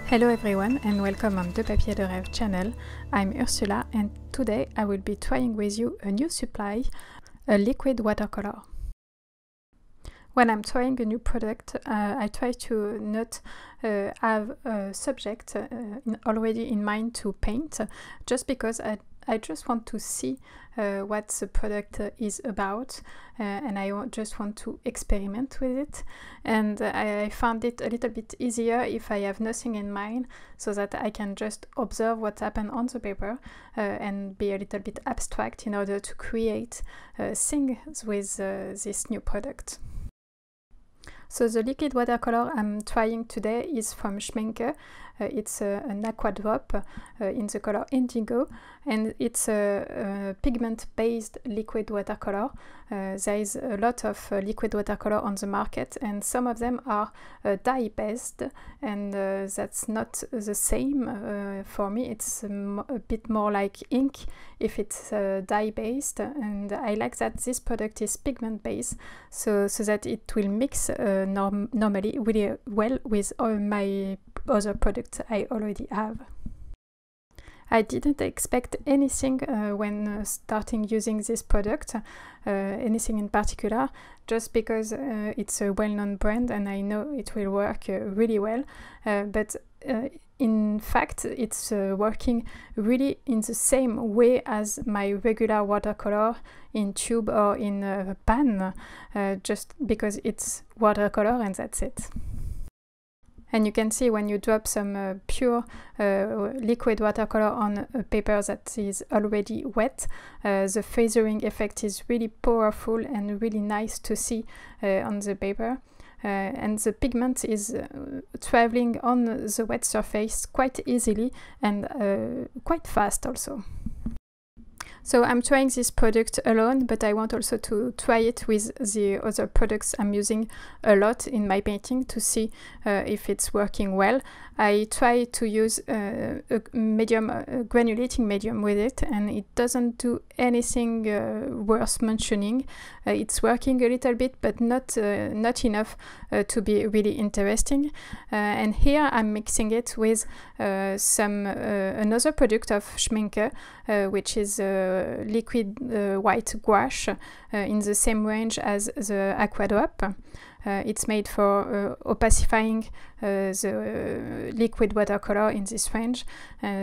Hello everyone and welcome on the Papier de Rêve channel. I'm Ursula and today I will be trying with you a new supply, a liquid watercolor. When I'm trying a new product, I try to not have a subject already in mind to paint, just because I just want to see what the product is about, and I just want to experiment with it. And I found it a little bit easier if I have nothing in mind, so that I can just observe what happened on the paper and be a little bit abstract in order to create things with this new product. So the liquid watercolor I'm trying today is from Schmincke. It's an Aquadrop in the color Indigo, and it's a pigment-based liquid watercolor. There is a lot of liquid watercolor on the market, and some of them are dye-based, and that's not the same for me. It's a bit more like ink if it's dye-based, and I like that this product is pigment-based, so that it will mix normally really well with all my other products I already have. I didn't expect anything when starting using this product, anything in particular, just because it's a well-known brand and I know it will work really well, but in fact it's working really in the same way as my regular watercolor in tube or in a pan, just because it's watercolor and that's it. And you can see when you drop some pure liquid watercolor on a paper that is already wet, the feathering effect is really powerful and really nice to see on the paper. And the pigment is traveling on the wet surface quite easily and quite fast also. So I'm trying this product alone, but I want also to try it with the other products I'm using a lot in my painting to see if it's working well. I try to use a medium, granulating medium with it, and it doesn't do anything worth mentioning. It's working a little bit, but not enough to be really interesting. And here I'm mixing it with another product of Schmincke, which is liquid white gouache in the same range as the Aquadrop. It's made for opacifying the liquid watercolor in this range,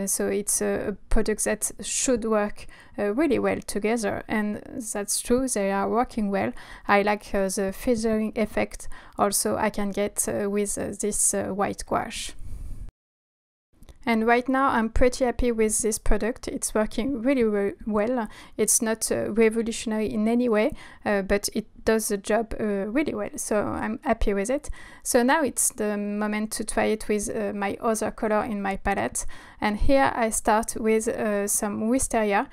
so it's a product that should work really well together, and that's true, they are working well. I like the feathering effect also I can get with this white gouache. And right now I'm pretty happy with this product. It's working really well. It's not revolutionary in any way, but it does the job really well, so I'm happy with it. So now it's the moment to try it with my other color in my palette, and here I start with some Wisteria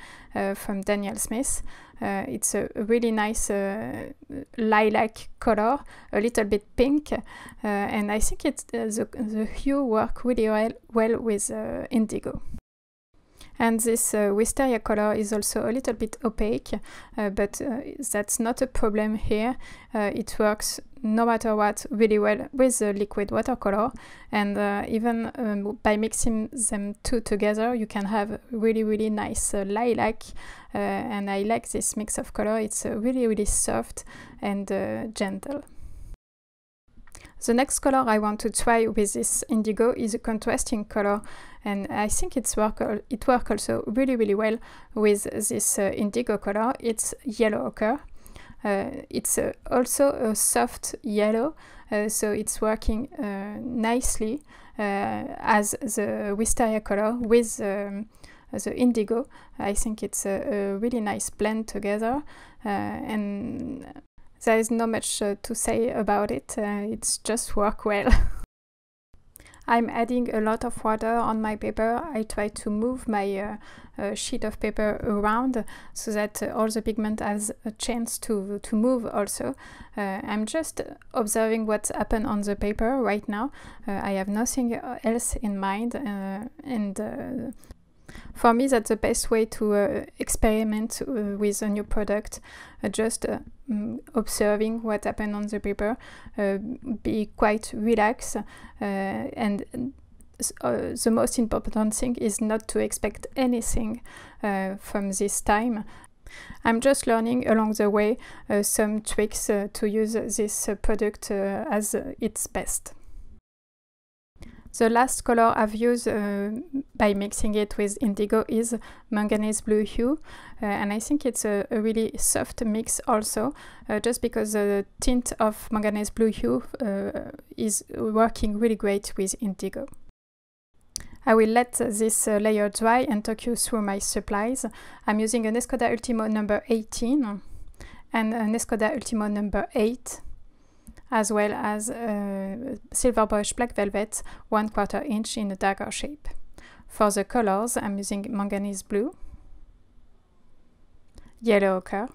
from Daniel Smith. It's a really nice lilac color, a little bit pink, and I think it's the hue work really well with Indigo. And this Wisteria color is also a little bit opaque, but that's not a problem here. It works no matter what really well with the liquid watercolor, and even by mixing them two together you can have really nice lilac, and I like this mix of color. It's really soft and gentle. The next color I want to try with this Indigo is a contrasting color, and I think it works also really well with this Indigo color. It's yellow ochre. It's also a soft yellow, so it's working nicely as the Wisteria color with the Indigo. I think it's a really nice blend together, and there is not much to say about it. It's just work well. I'm adding a lot of water on my paper. I try to move my sheet of paper around so that all the pigment has a chance to move also. I'm just observing what's happened on the paper right now. I have nothing else in mind, and for me that's the best way to experiment with a new product, just observing what happened on the paper, be quite relaxed, and the most important thing is not to expect anything from this time. I'm just learning along the way some tricks to use this product as its best. The last color I've used by mixing it with Indigo is Manganese Blue Hue, and I think it's a really soft mix also, just because the tint of Manganese Blue Hue is working really great with Indigo. I will let this layer dry and talk you through my supplies. I'm using an Escoda Último number 18 and an Escoda Último number 8, as well as Silver Brush Black Velvet 1/4 inch in a dagger shape. For the colors, I'm using Manganese Blue, Yellow Ochre,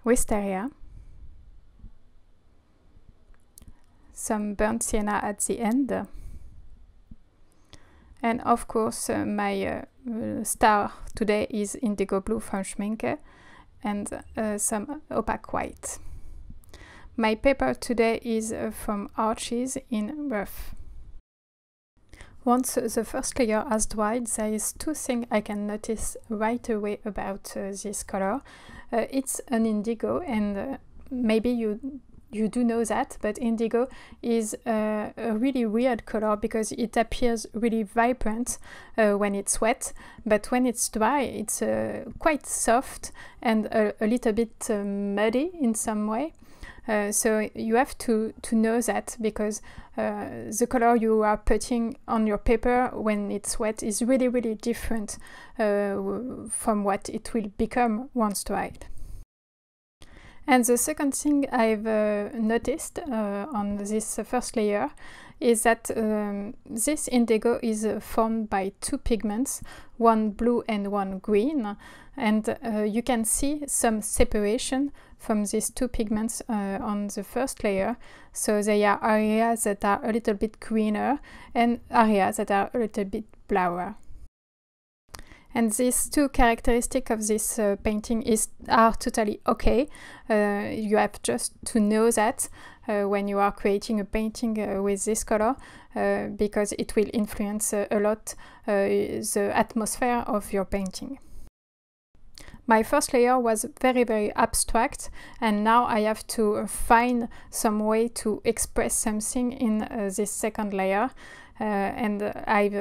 Wisteria, some burnt sienna at the end, and of course my star today is Indigo Blue from Schmincke, and some opaque white. My paper today is from Arches in Rough. Once the first layer has dried, there is two things I can notice right away about this color. It's an indigo, and maybe you do know that, but indigo is a really weird color because it appears really vibrant when it's wet, but when it's dry it's quite soft and a little bit muddy in some way. So you have to know that, because the color you are putting on your paper when it's wet is really different from what it will become once dried. And the second thing I've noticed on this first layer is that this indigo is formed by two pigments, one blue and one green, and you can see some separation from these two pigments on the first layer. So there are areas that are a little bit greener and areas that are a little bit bluer. And these two characteristics of this painting are totally okay. You have just to know that when you are creating a painting with this color, because it will influence a lot the atmosphere of your painting. My first layer was very abstract, and now I have to find some way to express something in this second layer. And I've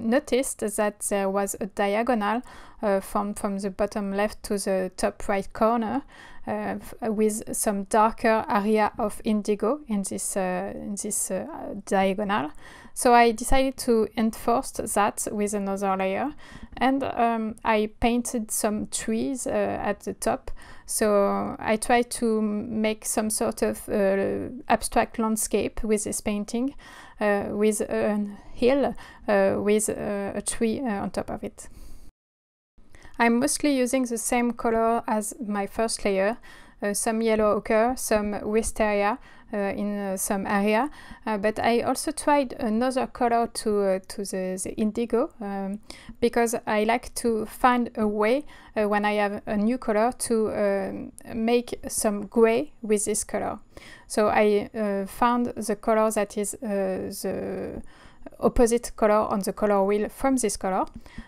noticed that there was a diagonal from the bottom left to the top right corner with some darker area of indigo in this diagonal. So I decided to enforce that with another layer, and I painted some trees at the top. So I tried to make some sort of abstract landscape with this painting, with a hill with a tree on top of it. I'm mostly using the same color as my first layer, some yellow ochre, some wisteria in some area, but I also tried another color to the indigo, because I like to find a way when I have a new color to make some gray with this color. So I found the color that is the opposite color on the color wheel from this color.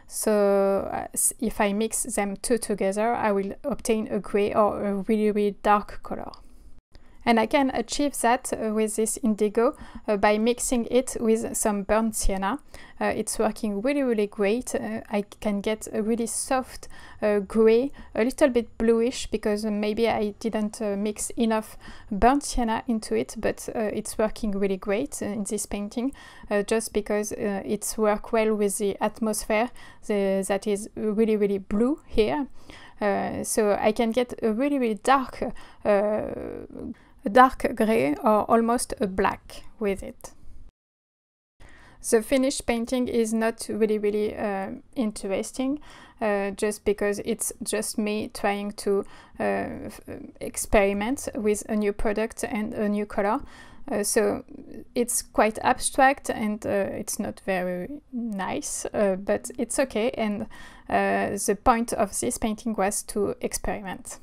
So if I mix them two together, I will obtain a gray or a really dark color. And I can achieve that with this indigo by mixing it with some burnt sienna. It's working really great. I can get a really soft gray, a little bit bluish, because maybe I didn't mix enough burnt sienna into it, but it's working really great in this painting, just because it's worked well with the atmosphere that is really blue here. So I can get a really dark dark grey or almost a black with it. The finished painting is not really interesting, just because it's just me trying to experiment with a new product and a new color. So it's quite abstract, and it's not very nice, but it's okay, and the point of this painting was to experiment.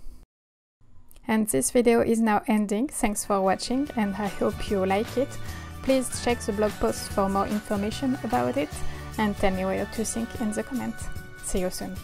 And this video is now ending. Thanks for watching, and I hope you like it. Please check the blog post for more information about it and tell me what you think in the comments. See you soon!